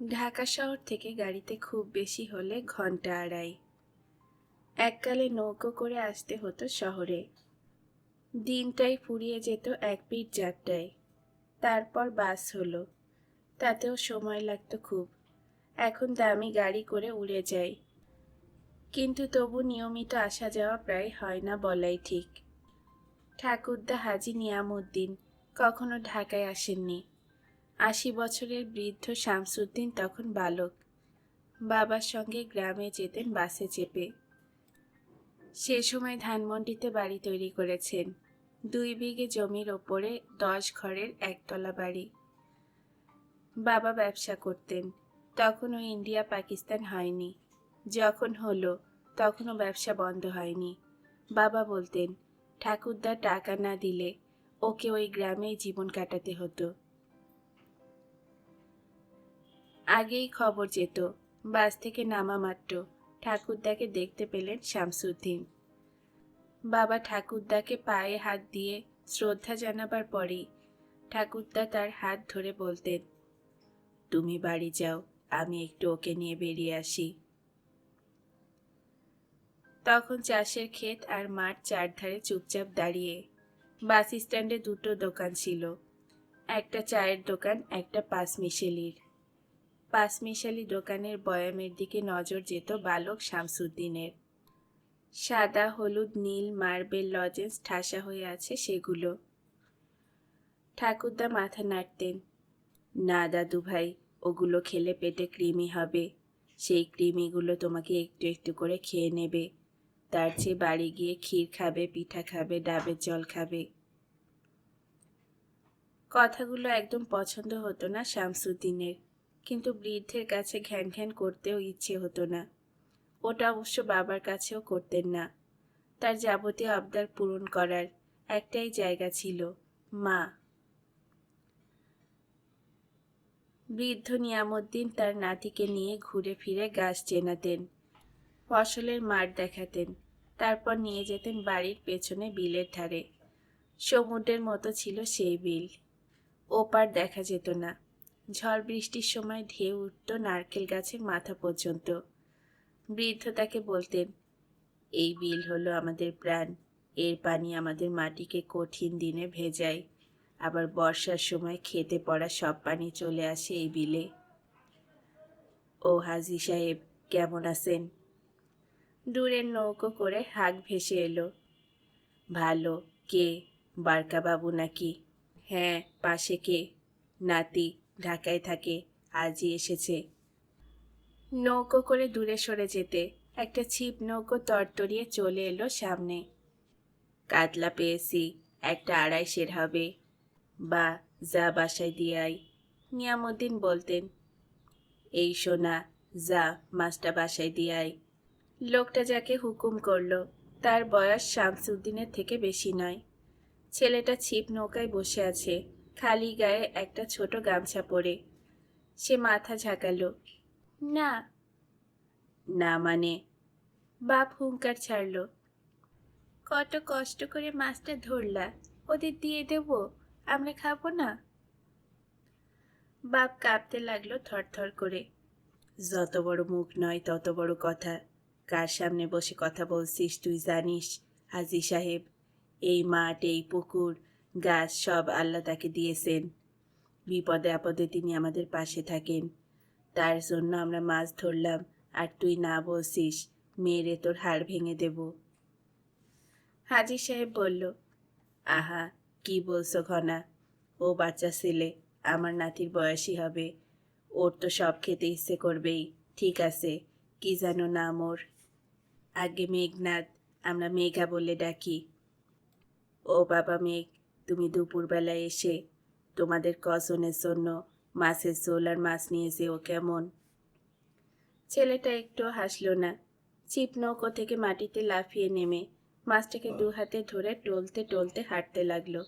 ঢাকা শহর থেকে গাড়িতে খুব বেশি হলে ঘন্টা আড়াই। এককালে নৌকো করে আসতে হতো শহরে। দিনটাই ফুরিয়ে যেত এক পিঠ যাত্রায়। তারপর বাস হলো, তাতেও সময় লাগতো খুব। এখন দামি গাড়ি করে উড়ে যাই, কিন্তু তবু নিয়মিত আসা যাওয়া প্রায় হয় না বলাই ঠিক। ঠাকুরদা হাজী নিয়ামুদ্দিন কখনো ঢাকায় আসেননি। ৮০ বছরের বৃদ্ধ শামসুদ্দিন তখন বালক। বাবার সঙ্গে গ্রামে যেতেন বাসে চেপে। সে সময় ধানমন্ডিতে বাড়ি তৈরি করেছেন, ২ বিঘে জমির ওপরে ১০ ঘরের একতলা বাড়ি। বাবা ব্যবসা করতেন, তখনও ইন্ডিয়া পাকিস্তান হয়নি। যখন হলো তখনও ব্যবসা বন্ধ হয়নি। বাবা বলতেন, ঠাকুরদা টাকা না দিলে ওকে ওই গ্রামেই জীবন কাটাতে হতো। আগেই খবর যেত, বাস থেকে নামা মাত্র ঠাকুরদাকে দেখতে পেলেন শামসুদ্দিন। বাবা ঠাকুরদাকে পায়ে হাত দিয়ে শ্রদ্ধা জানাবার পরেই ঠাকুরদা তার হাত ধরে বলতেন, তুমি বাড়ি যাও, আমি একটু ওকে নিয়ে বেরিয়ে আসি। তখন চাষের ক্ষেত আর মাঠ চারধারে চুপচাপ দাঁড়িয়ে। বাস স্ট্যান্ডে ২টো দোকান ছিল, একটা চায়ের দোকান, একটা পাঁচমিশালির। পাঁচমিশালি দোকানের বয়ামের দিকে নজর যেত বালক শামসুদ্দিনের। সাদা, হলুদ, নীল মার্বেল লজেন্স ঠাসা হয়ে আছে সেগুলো। ঠাকুরদা মাথা নাড়তেন, না দাদু ভাই, ওগুলো খেলে পেটে কৃমি হবে। সেই কৃমিগুলো তোমাকে একটু একটু করে খেয়ে নেবে। তার চেয়ে বাড়ি গিয়ে ক্ষীর খাবে, পিঠা খাবে, ডাবের জল খাবে। কথাগুলো একদম পছন্দ হতো না শামসুদ্দিনের, কিন্তু বৃদ্ধের কাছে ঘ্যান ঘ্যান করতেও ইচ্ছে হতো না। ওটা অবশ্য বাবার কাছেও করতেন না। তার যাবতীয় আবদার পূরণ করার একটাই জায়গা ছিল, মা। বৃদ্ধ নিয়ামুদ্দিন তার নাতিকে নিয়ে ঘুরে ফিরে গাছ চেনাতেন, ফসলের মাঠ দেখাতেন, তারপর নিয়ে যেতেন বাড়ির পেছনে বিলের ধারে। সমুদ্রের মতো ছিল সেই বিল, ওপার দেখা যেত না। ঝড় বৃষ্টির সময় ঢেউ উঠত নারকেল গাছের মাথা পর্যন্ত। বৃদ্ধ তাকে বলতেন, এই বিল হলো আমাদের প্রাণ, এর পানি আমাদের মাটিকে কঠিন দিনে ভেজায়, আবার বর্ষার সময় খেতে পড়া সব পানি চলে আসে এই বিলে। ও হাজী সাহেব, কেমন আছেন? দূরের নৌকো করে হাঁক ভেসে এলো। ভালো। কে? বারকা বাবু নাকি? হ্যাঁ, পাশে কে? নাতি, ঢাকায় থাকে, আজই এসেছে। নৌকো করে দূরে সরে যেতে একটা ছিপ নৌকো তরতরিয়ে চলে এলো সামনে। কাতলা পেয়েছি, একটা ২৫০ হবে। বা, যা বাসায় দিয়ে আই। নিয়ামুদ্দিন বলতেন, এই সোনা, যা মাছটা বাসায় দিয়ে আই। লোকটা যাকে হুকুম করলো তার বয়স শামসুদ্দিনের থেকে বেশি নয়। ছেলেটা ছিপ নৌকায় বসে আছে, খালি গায়ে একটা ছোট গামছা পরে। সে মাথা ঝাঁকালো। না। না মানে? বাপ হুঙ্কার ছাড়ল, কত কষ্ট করে মাছটা ধরলা, ওদের দিয়ে দেব, আমরা খাবো না? বাপ কাঁপতে লাগলো থরথর করে। যত বড় মুখ নয় তত বড় কথা। কার সামনে বসে কথা বলছিস তুই জানিস? হাজী সাহেব, এই মাঠ, এই পুকুর, গাছ সব আল্লাহ তাকে দিয়েছেন। বিপদে আপদে তিনি আমাদের পাশে থাকেন। তার জন্য আমরা মাছ ধরলাম, আর তুই না বলছিস, মেরে তোর হাড় ভেঙে দেব। হাজী সাহেব বলল, আহা, কি বলছো ঘনা? ও বাচ্চা ছেলে, আমার নাতির বয়সী হবে, ওর তো সব খেতে ইচ্ছে করবেই। ঠিক আছে, কি যেন নাম ওর? আগে মেঘনাদ, আমরা মেঘা বলে ডাকি। ও বাবা মেঘ, তুমি দুপুরবেলায় এসে তোমাদের কজনের জন্য মাছের ঝোল আর মাছ নিয়ে যেও কেমন? ছেলেটা একটু হাসলো না। ছিপ নৌকো থেকে মাটিতে লাফিয়ে নেমে মাছটাকে ২ হাতে ধরে টলতে টলতে হাঁটতে লাগলো।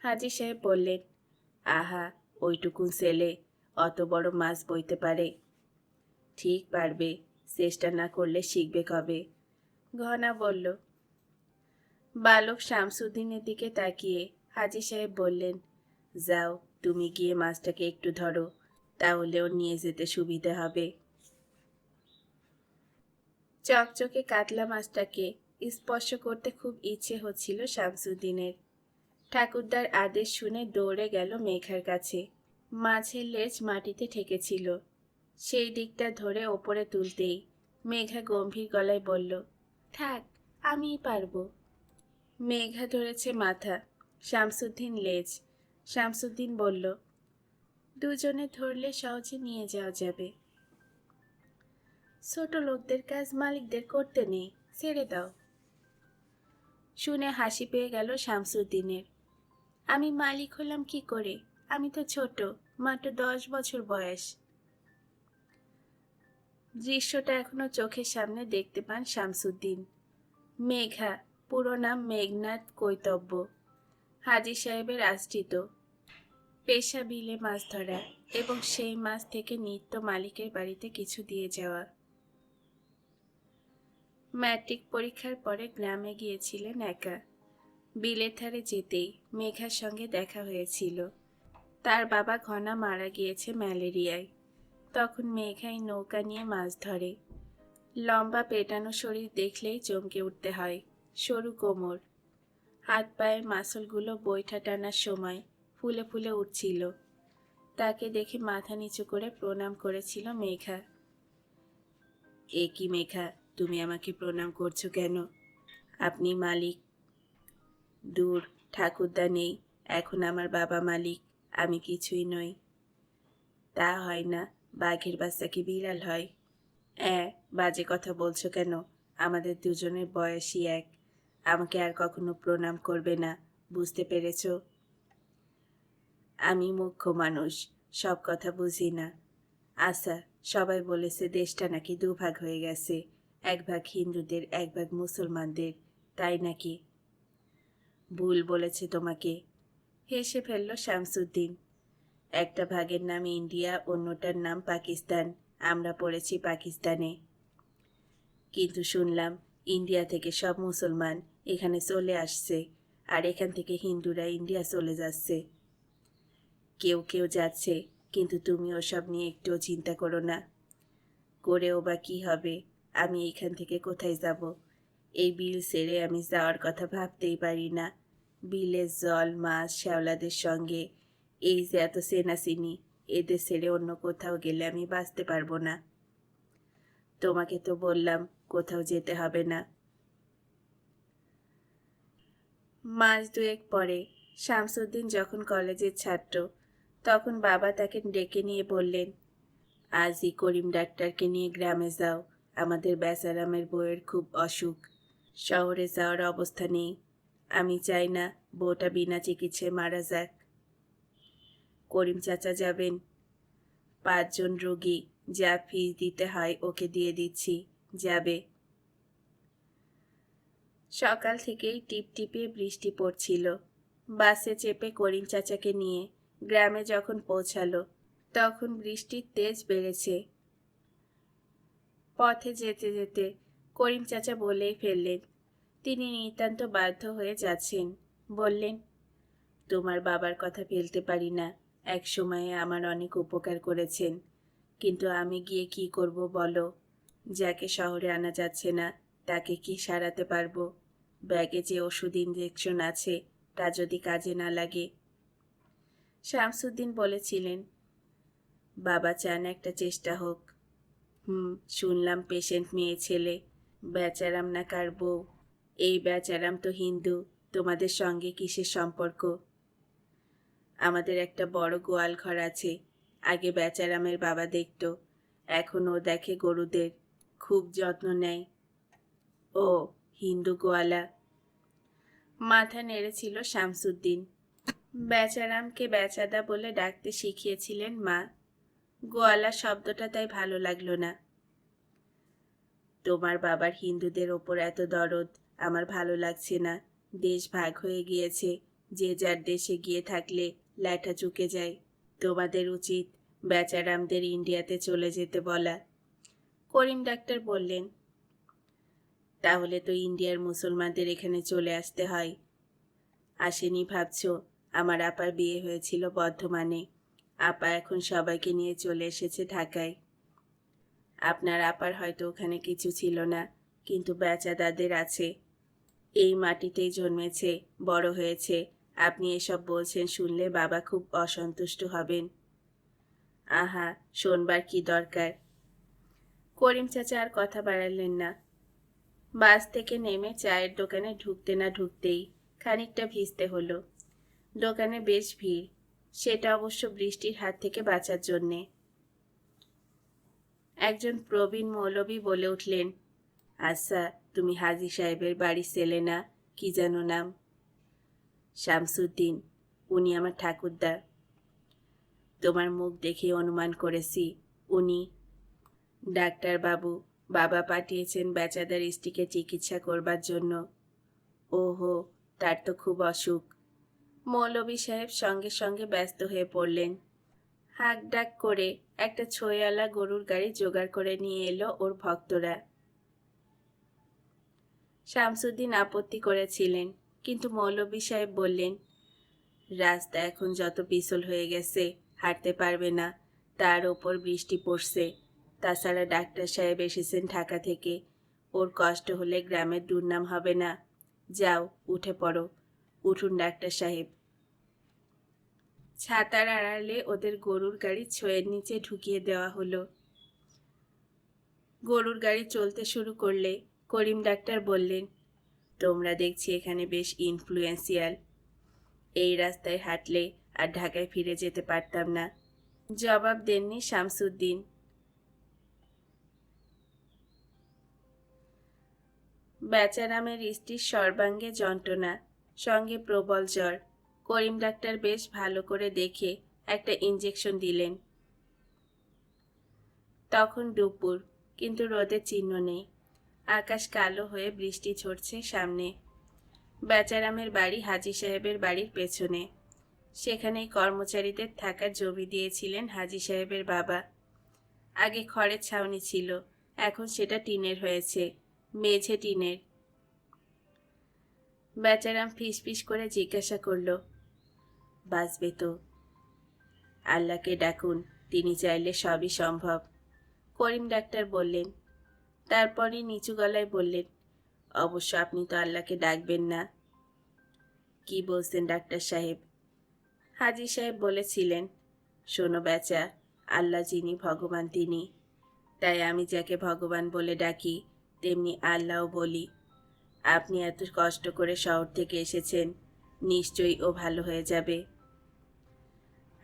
হাজী সাহেব বললেন, আহা, ওইটুকুন ছেলে অত বড় মাছ বইতে পারে? ঠিক পারবে, চেষ্টা না করলে শিখবে কবে? ঘনা বলল। বালক শামসুদ্দিনের দিকে তাকিয়ে হাজী সাহেব বললেন, যাও, তুমি গিয়ে মাছটাকে একটু ধরো, তাহলেও নিয়ে যেতে সুবিধা হবে। চকচকে কাতলা মাছটাকে স্পর্শ করতে খুব ইচ্ছে হচ্ছিল শামসুদ্দিনের। ঠাকুরদার আদেশ শুনে দৌড়ে গেল মেঘার কাছে। মাছের লেজ মাটিতে ঠেকেছিল, সেই দিকটা ধরে ওপরে তুলতেই মেঘা গম্ভীর গলায় বলল, থাক, আমিই পারবো। মেঘা ধরেছে মাথা, শামসুদ্দিন লেজ। শামসুদ্দিন বলল, দুজনে ধরলে সহজে নিয়ে যাওয়া যাবে। ছোট লোকদের কাজ মালিকদের করতে নেই, ছেড়ে দাও। শুনে হাসি পেয়ে গেল শামসুদ্দিনের। আমি মালিক হলাম কি করে? আমি তো ছোট, মাত্র 10 বছর বয়স। দৃশ্যটা এখনো চোখের সামনে দেখতে পান শামসুদ্দিন। মেঘা, পুরো নাম মেঘনাথ কৈতব্য, হাজী সাহেবের আশ্রিত। পেশা বিলে মাছ ধরা এবং সেই মাছ থেকে নিত্য মালিকের বাড়িতে কিছু দিয়ে যাওয়া। ম্যাট্রিক পরীক্ষার পরে গ্রামে গিয়েছিলেন একা। বিলের ধারে যেতেই মেঘার সঙ্গে দেখা হয়েছিল। তার বাবা ঘনা মারা গিয়েছে ম্যালেরিয়ায়। তখন মেঘাই নৌকা নিয়ে মাছ ধরে। লম্বা পেটানো শরীর দেখলেই চমকে উঠতে হয়। সরু কোমর, হাত পায়ের মাসলগুলো বৈঠা টানার সময় ফুলে ফুলে উঠছিল। তাকে দেখে মাথা নিচু করে প্রণাম করেছিল মেঘা। এ কি মেঘা, তুমি আমাকে প্রণাম করছো কেন? আপনি মালিক? দূর, ঠাকুরদা নেই, এখন আমার বাবা মালিক, আমি কিছুই নই। তা হয় না, বাঘের বাচ্চা কি বিড়াল হয়? বাজে কথা বলছো কেন? আমাদের দুজনের বয়সই এক। আমাকে আর কখনো প্রণাম করবে না, বুঝতে পেরেছ? আমি মুখ্য মানুষ, সব কথা বুঝি না। আচ্ছা, সবাই বলেছে দেশটা নাকি দুভাগ হয়ে গেছে, এক ভাগ হিন্দুদের, এক ভাগ মুসলমানদের, তাই নাকি? ভুল বলেছে তোমাকে, হেসে ফেলল শামসুদ্দিন। একটা ভাগের নাম ইন্ডিয়া, অন্যটার নাম পাকিস্তান। আমরা পড়েছি পাকিস্তানে। কিন্তু শুনলাম ইন্ডিয়া থেকে সব মুসলমান এখানে চলে আসছে, আর এখান থেকে হিন্দুরা ইন্ডিয়া চলে যাচ্ছে। কেউ কেউ যাচ্ছে, কিন্তু তুমি ওসব নিয়ে একটুও চিন্তা করো না। করেও বা কী হবে? আমি এইখান থেকে কোথায় যাব? এই বিল ছেড়ে আমি যাওয়ার কথা ভাবতেই পারি না। বিলের জল, মাছ, শ্যাওলাদের সঙ্গে এই যে এত চেনাচিনি, এদের ছেড়ে অন্য কোথাও গেলে আমি বাঁচতে পারবো না। তোমাকে তো বললাম কোথাও যেতে হবে না। মাস দুয়েক পরে শামসুদ্দিন যখন কলেজের ছাত্র, তখন বাবা তাকে ডেকে নিয়ে বললেন, আজই করিম ডাক্তারকে নিয়ে গ্রামে যাও, আমাদের বেচারামের বউয়ের খুব অসুখ, শহরে যাওয়ার অবস্থা নেই। আমি চাই না বউটা বিনা চিকিৎসায় মারা যাক। করিম চাচা যাবেন। 5 জন রোগী, যা ফিস দিতে হয় ওকে দিয়ে দিচ্ছি, যাবে। সকাল থেকেই টিপটিপে বৃষ্টি পড়ছিল। বাসে চেপে করিম চাচাকে নিয়ে গ্রামে যখন পৌঁছালো, তখন বৃষ্টির তেজ বেড়েছে। পথে যেতে যেতে করিম চাচা বলেই ফেললেন, তিনি নিতান্ত বাধ্য হয়ে যাচ্ছেন। বললেন, তোমার বাবার কথা ফেলতে পারি না, এক সময়ে আমার অনেক উপকার করেছেন, কিন্তু আমি গিয়ে কি করব বলো? যাকে শহরে আনা যাচ্ছে না তাকে কি সারাতে পারবো? ব্যাগে যে ওষুধ ইঞ্জেকশন আছে তা যদি কাজে না লাগে। শামসুদ্দিন বলেছিলেন, বাবা চান একটা চেষ্টা হোক। শুনলাম পেশেন্ট মেয়ে ছেলে, বেচারাম না কার বউ। এই বেচারাম তো হিন্দু, তোমাদের সঙ্গে কিসের সম্পর্ক? আমাদের একটা বড় গোয়াল ঘর আছে, আগে বেচারামের বাবা দেখত, এখন ও দেখে গরুদের, খুব যত্ন নেয়। ও হিন্দু গোয়ালা। মাথা নেড়েছিল শামসুদ্দিন। বেচারামকে বেচাদা বলে ডাকতে শিখিয়েছিলেন মা। গোয়ালা শব্দটা তাই ভালো লাগলো না। তোমার বাবার হিন্দুদের ওপর এত দরদ আমার ভালো লাগছে না। দেশ ভাগ হয়ে গিয়েছে, যে যার দেশে গিয়ে থাকলে ল্যাঠা চুকে যায়। তোমাদের উচিত বেচারামদের ইন্ডিয়াতে চলে যেতে বলা। করিম ডাক্তার বললেন, তাহলে তো ইন্ডিয়ার মুসলমানদের এখানে চলে আসতে হয়। আসেনি ভাবছ? আমার আপার বিয়ে হয়েছিল বর্ধমানে, আপা এখন সবাইকে নিয়ে চলে এসেছে ঢাকায়। আপনার আপার হয়তো ওখানে কিছু ছিল না, কিন্তু বেচাদাদের আছে। এই মাটিতেই জন্মেছে, বড় হয়েছে। আপনি এসব বলছেন শুনলে বাবা খুব অসন্তুষ্ট হবেন। আহা, শোনবার কি দরকার। করিম চাচা আর কথা বাড়ালেন না। বাস থেকে নেমে চায়ের দোকানে ঢুকতে না ঢুকতেই খানিকটা ভিজতে হলো। দোকানে বেশ ভিড়, সেটা অবশ্য বৃষ্টির হাত থেকে বাঁচার জন্যে। একজন প্রবীণ মৌলবি বলে উঠলেন, আচ্ছা, তুমি হাজী সাহেবের বাড়ির ছেলে না? কি যেন নাম? শামসুদ্দিন। উনি আমার ঠাকুরদা। তোমার মুখ দেখে অনুমান করেছি উনি। ডাক্তারবাবু, বাবা পাঠিয়েছেন বেচাদার স্ত্রীকে চিকিৎসা করবার জন্য। ওহো, তার তো খুব অসুখ। মৌলবি সাহেব সঙ্গে সঙ্গে ব্যস্ত হয়ে পড়লেন। হাঁক ডাক করে একটা ছইওয়ালা গরুর গাড়ি জোগাড় করে নিয়ে এলো ওর ভক্তরা। শামসুদ্দিন আপত্তি করেছিলেন, কিন্তু মৌলবি সাহেব বললেন, রাস্তা এখন যত পিছল হয়ে গেছে, হাঁটতে পারবে না। তার ওপর বৃষ্টি পড়ছে। তাছাড়া ডাক্তার সাহেব এসেছেন ঢাকা থেকে। ওর কষ্ট হলে গ্রামের দুর্নাম হবে না। যাও, উঠে পড়ো। উঠুন ডাক্তার সাহেব। ছাতার আড়ালে ওদের গরুর গাড়ি ছয়ের নিচে ঢুকিয়ে দেওয়া হলো। গরুর গাড়ি চলতে শুরু করলে করিম ডাক্তার বললেন, তোমরা দেখছি এখানে বেশ ইনফ্লুয়েন্সিয়াল। এই রাস্তায় হাঁটলে আর ঢাকায় ফিরে যেতে পারতাম না। জবাব দেননি শামসুদ্দিন। বেচারামের স্ত্রীর সর্বাঙ্গে যন্ত্রণা, সঙ্গে প্রবল জ্বর। করিম ডাক্তার বেশ ভালো করে দেখে একটা ইঞ্জেকশন দিলেন। তখন দুপুর, কিন্তু রোদের চিহ্ন নেই। আকাশ কালো হয়ে বৃষ্টি ঝরছে সামনে। বেচারামের বাড়ি হাজী সাহেবের বাড়ির পেছনে। সেখানেই কর্মচারীদের থাকার জমি দিয়েছিলেন হাজী সাহেবের বাবা। আগে খড়ের ছাউনি ছিল, এখন সেটা টিনের হয়েছে, মেঝে টিনের। বেচারাম ফিসফিস করে জিজ্ঞাসা করল, বাঁচবে তো? আল্লাহকে ডাকুন, তিনি চাইলে সবই সম্ভব। করিম ডাক্তার বললেন। তারপরই নিচু গলায় বললেন, অবশ্য আপনি তো আল্লাহকে ডাকবেন না। কি বলছেন ডাক্তার সাহেব? হাজী সাহেব বলেছিলেন, শোনো বেচা, আল্লাহ যিনি ভগবান তিনি। তাই আমি যাকে ভগবান বলে ডাকি তেমনি আল্লাহও বলি। আপনি এত কষ্ট করে শহর থেকে এসেছেন, নিশ্চয়ই ও ভালো হয়ে যাবে।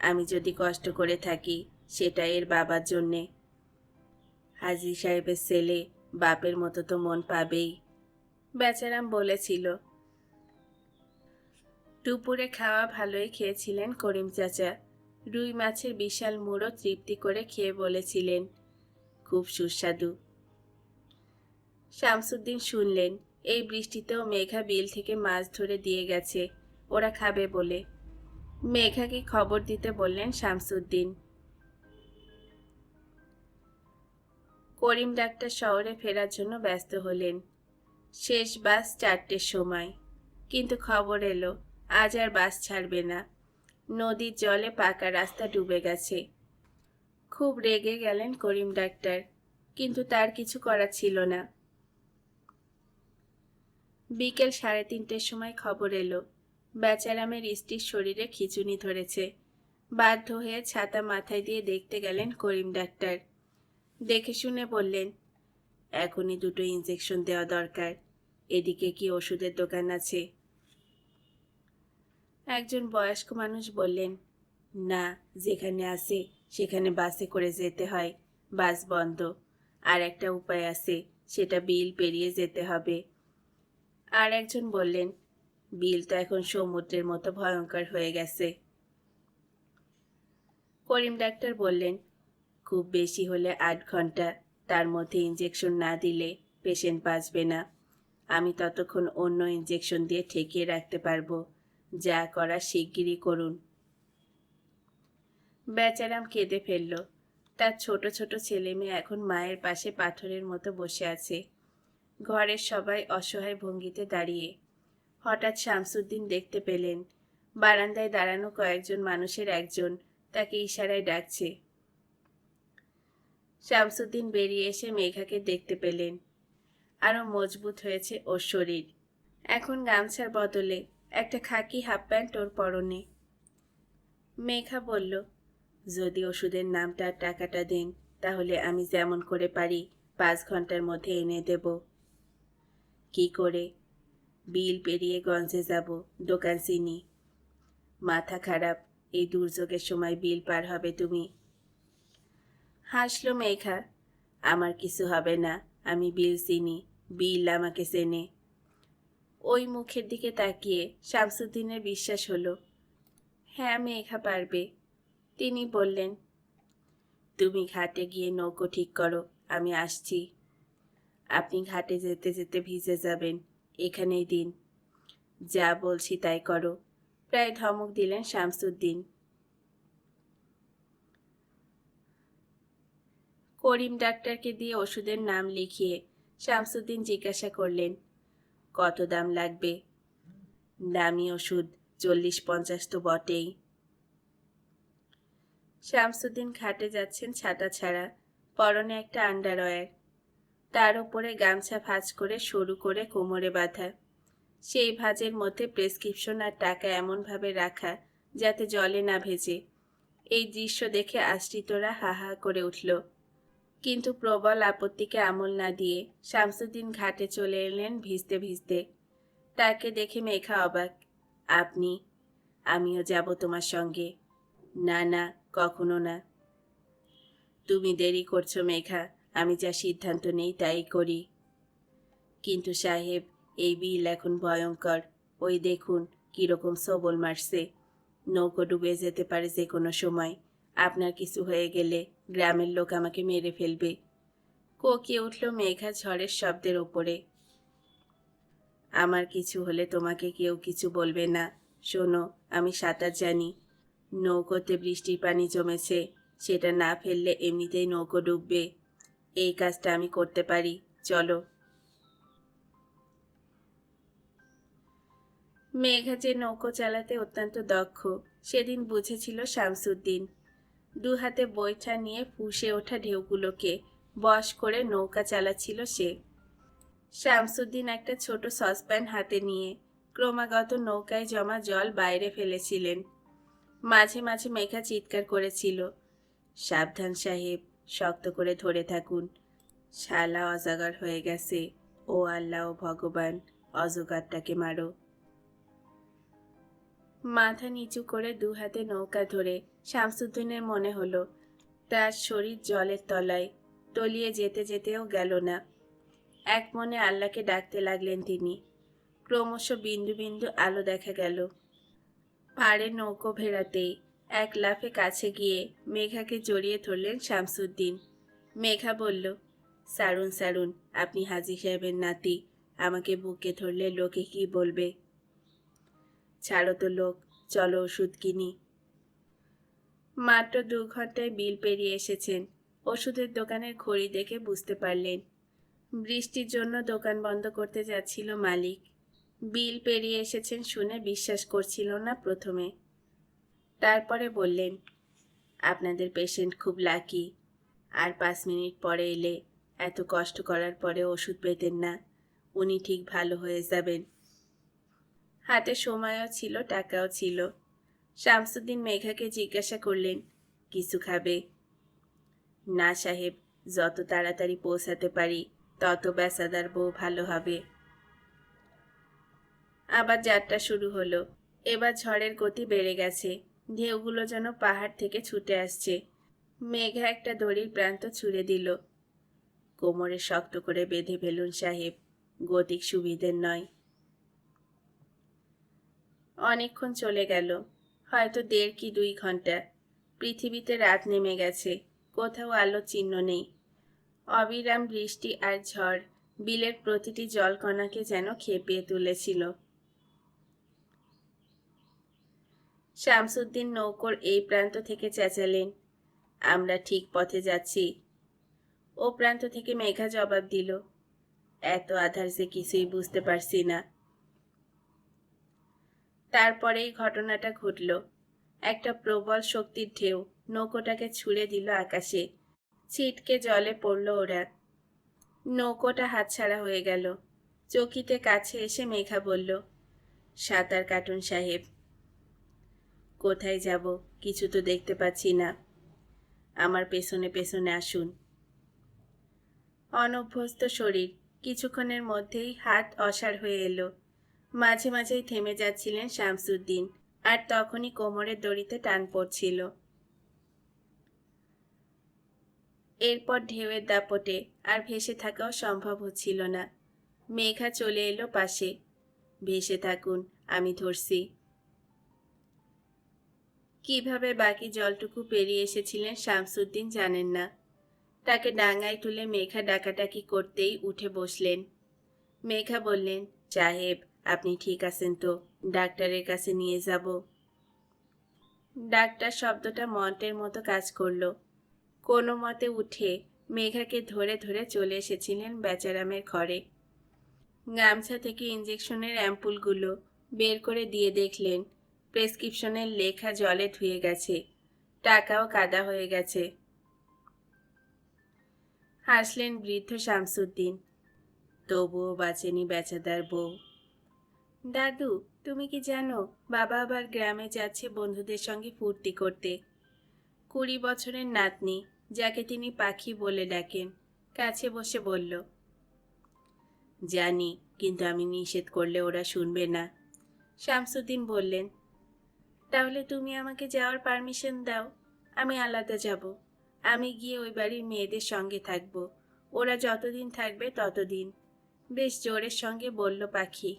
আমি যদি কষ্ট করে থাকি সেটা এর বাবার জন্যে। হাজী সাহেবের ছেলে বাপের মতো তো মন পাবেই, বেচারাম বলেছিল। দুপুরে খাওয়া ভালোই খেয়েছিলেন করিম চাচা। রুই মাছের বিশাল মুড়ো তৃপ্তি করে খেয়ে বলেছিলেন, খুব সুস্বাদু। শামসুদ্দিন শুনলেন, এই বৃষ্টিতেও মেঘা বিল থেকে মাছ ধরে দিয়ে গেছে ওরা খাবে বলে। মেঘাকে খবর দিতে বললেন শামসুদ্দিন। করিম ডাক্তার শহরে ফেরার জন্য ব্যস্ত হলেন। শেষ বাস 4টের সময়, কিন্তু খবর এলো আজ আর বাস ছাড়বে না। নদীর জলে পাকা রাস্তা ডুবে গেছে। খুব রেগে গেলেন করিম ডাক্তার, কিন্তু তার কিছু করার ছিল না। বিকেল 3:30টার সময় খবর এলো বেচারামের স্ত্রীর শরীরে খিঁচুনি ধরেছে। বাধ্য হয়ে ছাতা মাথায় দিয়ে দেখতে গেলেন করিম ডাক্তার। দেখে শুনে বললেন, এখনই 2টো ইঞ্জেকশন দেওয়া দরকার। এদিকে কি ওষুধের দোকান আছে? একজন বয়স্ক মানুষ বললেন, না, যেখানে আছে সেখানে বাসে করে যেতে হয়, বাস বন্ধ। আর একটা উপায় আছে, সেটা বিল পেরিয়ে যেতে হবে। আর একজন বললেন, বিল তো এখন সমুদ্রের মতো ভয়ঙ্কর হয়ে গেছে। করিম ডাক্তার বললেন, খুব বেশি হলে 8 ঘন্টা, তার মধ্যে ইঞ্জেকশন না দিলে পেশেন্ট বাঁচবে না। আমি ততক্ষণ অন্য ইঞ্জেকশন দিয়ে ঠেকিয়ে রাখতে পারবো। যা করার শিগগিরই করুন। বেচারাম কেঁদে ফেলল। তার ছোট ছোট ছেলে মেয়ে এখন মায়ের পাশে পাথরের মতো বসে আছে। ঘরের সবাই অসহায় ভঙ্গিতে দাঁড়িয়ে। হঠাৎ শামসুদ্দিন দেখতে পেলেন বারান্দায় দাঁড়ানো কয়েকজন মানুষের একজন তাকে ইশারায় ডাকছে। শামসুদ্দিন বেরিয়ে এসে মেঘাকে দেখতে পেলেন। আরো মজবুত হয়েছে ওর শরীর। এখন গামছার বদলে একটা খাকি হাফ প্যান্ট ওর পরনে। মেঘা বলল, যদি ওষুধের নামটা আর টাকাটা দেন তাহলে আমি যেমন করে পারি 5 ঘন্টার মধ্যে এনে দেব। কি করে? বিল পেরিয়ে গঞ্জে যাব, দোকান চিনি। মাথা খারাপ, এই দুর্যোগের সময় বিল পার হবে তুমি? হাসলো মেঘা। আমার কিছু হবে না, আমি বিল চিনি, বিল আমাকে চেনে। ওই মুখের দিকে তাকিয়ে শামসুদ্দিনের বিশ্বাস হলো, হ্যাঁ মেঘা পারবে। তিনি বললেন, তুমি ঘাটে গিয়ে নৌকো ঠিক করো, আমি আসছি। আপনি ঘাটে যেতে যেতে ভিজে যাবেন, এখানেই দিন। যা বলছি তাই করো, প্রায় ধমক দিলেন শামসুদ্দিন। করিম ডাক্তারকে দিয়ে ওষুধের নাম লিখিয়ে শামসুদ্দিন জিজ্ঞাসা করলেন, কত দাম লাগবে? দামি ওষুধ 40-50 তো বটেই। শামসুদ্দিন ঘাটে যাচ্ছেন ছাতা ছাড়া, পরনে একটা আন্ডারওয়্যার, তার উপরে গামছা ভাঁজ করে সরু করে কোমরে বাঁধা। সেই ভাঁজের মধ্যে প্রেসক্রিপশন আর টাকা এমনভাবে রাখা যাতে জলে না ভেজে। এই দৃশ্য দেখে আশ্রিতরা হা হা করে উঠল, কিন্তু প্রবল আপত্তিকে আমল না দিয়ে শামসুদ্দিন ঘাটে চলে এলেন ভিজতে ভিজতে। তাকে দেখে মেঘা অবাক। আপনি? আমিও যাব তোমার সঙ্গে। না না, কখনো না। তুমি দেরি করছো মেঘা, আমি যা সিদ্ধান্ত নেই তাই করি। কিন্তু সাহেব, এই বিল এখন ভয়ঙ্কর। ওই দেখুন কিরকম সবল মারছে। নৌকো ডুবে যেতে পারে যে কোনো সময়। আপনার কিছু হয়ে গেলে গ্রামের লোক আমাকে মেরে ফেলবে। কোকিয়ে উঠল মেঘা ঝড়ের শব্দের ওপরে। আমার কিছু হলে তোমাকে কেউ কিছু বলবে না। শোনো, আমি সাঁতার জানি। নৌকোতে বৃষ্টির পানি জমেছে, সেটা না ফেললে এমনিতেই নৌকো ডুববে। এই কাজটা আমি করতে পারি, চলো। মেঘা যে নৌকো চালাতে অত্যন্ত দক্ষ সেদিন বুঝেছিল শামসুদ্দিন। দু হাতে বৈঠা নিয়ে ফুঁসে ওঠা ঢেউগুলোকে বশ করে নৌকা চালাচ্ছিল সে। শামসুদ্দিন একটা ছোট সসপ্যান হাতে নিয়ে ক্রমাগত নৌকায় জমা জল বাইরে ফেলেছিলেন। মাঝে মাঝে মেঘা চিৎকার করেছিল, সাবধান সাহেব, শক্ত করে ধরে থাকুন। শালা অজাগর হয়ে গেছে। ও আল্লাহ, ও ভগবান, অজগরটাকে মারো। মাথা নিচু করে দু হাতে নৌকা ধরে শামসুদ্দিনের মনে হলো তার শরীর জলের তলায়, তলিয়ে যেতে যেতেও গেল না। এক মনে আল্লাহকে ডাকতে লাগলেন তিনি। ক্রমশ বিন্দু বিন্দু আলো দেখা গেল। পাড়ে নৌকো ভেড়াতেই এক লাফে কাছে গিয়ে মেঘাকে জড়িয়ে ধরলেন শামসুদ্দিন। মেঘা বলল, সারুন সারুন, আপনি হাজী সাহেবের নাতি, আমাকে বুকে ধরলে লোকে কি বলবে? ছাড়ো তো লোক, চলো ওষুধ কিনি। মাত্র 2 ঘন্টায় বিল পেরিয়ে এসেছেন। ওষুধের দোকানের ঘড়ি দেখে বুঝতে পারলেন বৃষ্টির জন্য দোকান বন্ধ করতে যাচ্ছিল মালিক। বিল পেরিয়ে এসেছেন শুনে বিশ্বাস করছিল না প্রথমে। তারপরে বললেন, আপনাদের পেশেন্ট খুব লাকি। আর 5 মিনিট পরে এলে এত কষ্ট করার পরে ওষুধ পেতেন না। উনি ঠিক ভালো হয়ে যাবেন। হাতে সময়ও ছিল, টাকাও ছিল। শামসুদ্দিন মেঘাকে জিজ্ঞাসা করলেন, কিছু খাবে? না সাহেব, যত তাড়াতাড়ি পৌঁছাতে পারি তত বেচাদার বউ ভালো হবে। আবার যাত্রা শুরু হলো। এবার ঝড়ের গতি বেড়ে গেছে। ঢেউগুলো যেন পাহাড় থেকে ছুটে আসছে। মেঘা একটা দড়ির প্রান্ত ছুঁড়ে দিল। কোমরে শক্ত করে বেঁধে ফেলুন সাহেব, গতিক সুবিধের নয়। অনেকক্ষণ চলে গেল, হয়তো 1.5 কি 2 ঘন্টা। পৃথিবীতে রাত নেমে গেছে, কোথাও আলো চিহ্ন নেই। অবিরাম বৃষ্টি আর ঝড় বিলের প্রতিটি জলকণাকে যেন খেপিয়ে তুলেছিল। শামসুদ্দিন নৌকোর এই প্রান্ত থেকে চেঁচালেন, আমরা ঠিক পথে যাচ্ছি। ও প্রান্ত থেকে মেঘা জবাব দিল, এত আধার যে কিছুই বুঝতে পারছি না। তারপরেই ঘটনাটা ঘটল। একটা প্রবল শক্তির ঢেউ নৌকোটাকে ছুঁড়ে দিল আকাশে। ছিটকে জলে পড়ল ওরা। নৌকোটা হাতছাড়া হয়ে গেল। চকিতে কাছে এসে মেঘা বলল, সাঁতার কাটুন সাহেব। কোথায় যাব? কিছু তো দেখতে পাচ্ছি না। আমার পেছনে পেছনে আসুন। অনভ্যস্ত শরীর কিছুক্ষণের মধ্যেই হাত অসাড় হয়ে এলো। মাঝে মাঝেই থেমে যাচ্ছিলেন শামসুদ্দিন, আর তখনই কোমরের দড়িতে টান পড়ছিল। এরপর ঢেউয়ের দাপটে আর ভেসে থাকাও সম্ভব হচ্ছিল না। মেঘা চলে এলো পাশে। ভেসে থাকুন, আমি ধরছি। কিভাবে বাকি জলটুকু পেরিয়ে এসেছিলেন শামসুদ্দিন জানেন না। তাকে ডাঙায় তুলে মেঘা ডাকাডাকি করতেই উঠে বসলেন। মেঘা বললেন, সাহেব, আপনি ঠিক আছেন তো? ডাক্তারের কাছে নিয়ে যাব। ডাক্তার শব্দটা মন্ত্রের মতো কাজ করল। কোনো মতে উঠে মেঘাকে ধরে ধরে চলে এসেছিলেন বেচারামের ঘরে। গামছা থেকে ইঞ্জেকশনের অ্যাম্পুলগুলো বের করে দিয়ে দেখলেন প্রেসক্রিপশনের লেখা জলে ধুয়ে গেছে, টাকাও কাদা হয়ে গেছে। হাসলেন বৃদ্ধ শামসুদ্দিন। তবুও বাঁচেনি বেচাদার বউ। দাদু, তুমি কি জানো বাবা আবার গ্রামে যাচ্ছে বন্ধুদের সঙ্গে ফুর্তি করতে। 20 বছরের নাতনি, যাকে তিনি পাখি বলে ডাকেন, কাছে বসে বলল। জানি, কিন্তু আমি নিষেধ করলে ওরা শুনবে না। শামসুদ্দিন বললেন, তাহলে তুমি আমাকে যাওয়ার পারমিশন দাও। আমি আলাদা যাব। আমি গিয়ে ওই বাড়ির মেয়েদের সঙ্গে থাকব। ওরা যতদিন থাকবে ততদিন। বেশ জোরের সঙ্গে বলল পাখি।